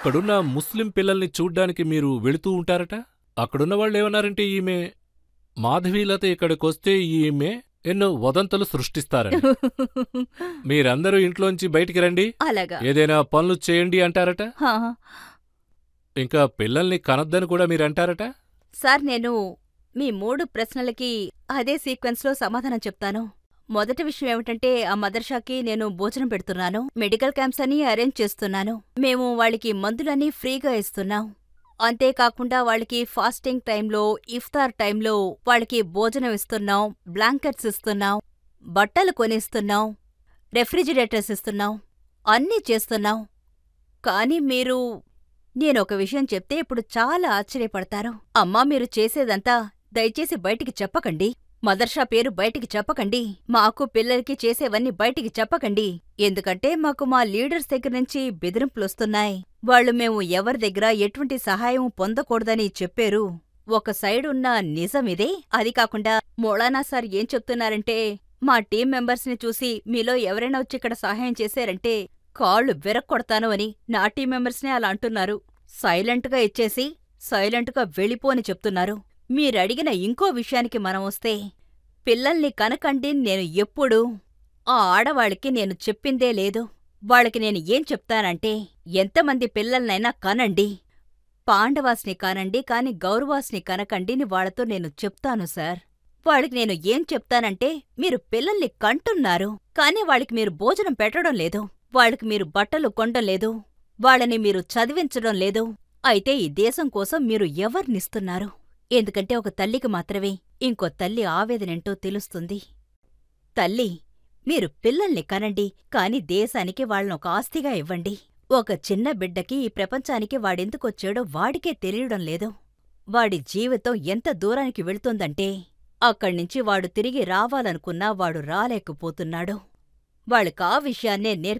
అక్కడున్న ముస్లిం పిల్లల్ని చూడ్డానికి మీరు వెళుతూ ఉంటారట. అక్కడున్న వాళ్ళేమన్నారంటే ఈమె మాధవీలత ఇక్కడికొస్తే ఈమె ఎన్నో వదంతులు సృష్టిస్తారని. మీరందరూ ఇంట్లోంచి బయటికి రండి, అలాగా. ఏదైనా పనులు చేయండి అంటారట. హా. ఇంకా పిల్లల్ని కనొద్దని కూడా మీరంటారట. సార్, నేను మీ 3 ప్రశ్నలకి అదే సీక్వెన్స్లో సమాధానం చెప్తాను. మొదటి విషయం ఏమిటంటే, ఆ మదర్సాకి నేను భోజనం పెడుతున్నాను, మెడికల్ క్యాంప్స్ అని అరేంజ్ చేస్తున్నాను, మేము వాళ్ళకి మందులన్నీ ఫ్రీగా ఇస్తున్నాం. అంతేకాకుండా వాళ్ళకి ఫాస్టింగ్ టైంలో, ఇఫ్తార్ టైంలో వాళ్ళకి భోజనం ఇస్తున్నాం, బ్లాంకెట్స్ ఇస్తున్నాం, బట్టలు కొనిస్తున్నాం, రెఫ్రిజిరేటర్స్ ఇస్తున్నాం, అన్నీ చేస్తున్నాం. కానీ మీరు, నేనొక విషయం చెప్తే ఇప్పుడు చాలా ఆశ్చర్యపడతారు. అమ్మా, మీరు చేసేదంతా దయచేసి బయటికి చెప్పకండి. మదర్సా పేరు బయటికి చెప్పకండి. మాకు పిల్లలకి చేసేవన్నీ బయటికి చెప్పకండి. ఎందుకంటే మాకు మా లీడర్స్ దగ్గర్నుంచి బెదిరింపులొస్తున్నాయి. వాళ్ళు మేము ఎవరి దగ్గర ఎటువంటి సహాయం పొందకూడదని చెప్పారు. ఒక సైడ్ ఉన్న నిజమిదే. అది కాకుండా మౌలానా సార్ ఏం చెప్తున్నారంటే, మా టీం మెంబర్స్ని చూసి మీలో ఎవరైనా వచ్చి ఇక్కడ సహాయం చేశారంటే కాళ్ళు విరక్కొడతాను అని నా టీం మెంబర్స్నే అలా అంటున్నారు. సైలెంట్గా ఇచ్చేసి సైలెంట్గా వెళ్ళిపోని చెప్తున్నారు. మీరడిగిన ఇంకో విషయానికి మనం వస్తే, పిల్లల్ని కనకండి నేను ఎప్పుడూ ఆ ఆడవాళ్ళకి నేను చెప్పిందే లేదు. వాళ్ళకి నేను ఏం చెప్తానంటే, ఎంతమంది పిల్లల్నైనా కనండి, పాండవాస్ని కనండి, కాని గౌరవాస్ని కనకండిని వాళ్ళతో నేను చెప్తాను సార్. వాళ్ళకి నేను ఏం చెప్తానంటే, మీరు పిల్లల్ని కంటున్నారు, కాని వాళ్ళకి మీరు భోజనం పెట్టడం లేదు, వాళ్ళకి మీరు బట్టలు కొనడం లేదు, వాళ్ళని మీరు చదివించడం లేదు. అయితే ఈ దేశం కోసం మీరు ఎవర్నిస్తున్నారు? ఎందుకంటే ఒక తల్లికి మాత్రమే ఇంకో తల్లి ఆవేదనేంటో తెలుస్తుంది. తల్లి, మీరు పిల్లల్ని కనండి, కాని దేశానికి వాళ్ళనొక ఆస్తిగా ఇవ్వండి. ఒక చిన్న బిడ్డకి ఈ ప్రపంచానికి వాడెందుకొచ్చాడో వాడికే తెలియడం లేదు. వాడి జీవితం ఎంత దూరానికి వెళుతుందంటే, అక్కడ్నించి వాడు తిరిగి రావాలనుకున్నా వాడు రాలేకపోతున్నాడు. వాళ్ళకా విషయాన్నే నేర్పి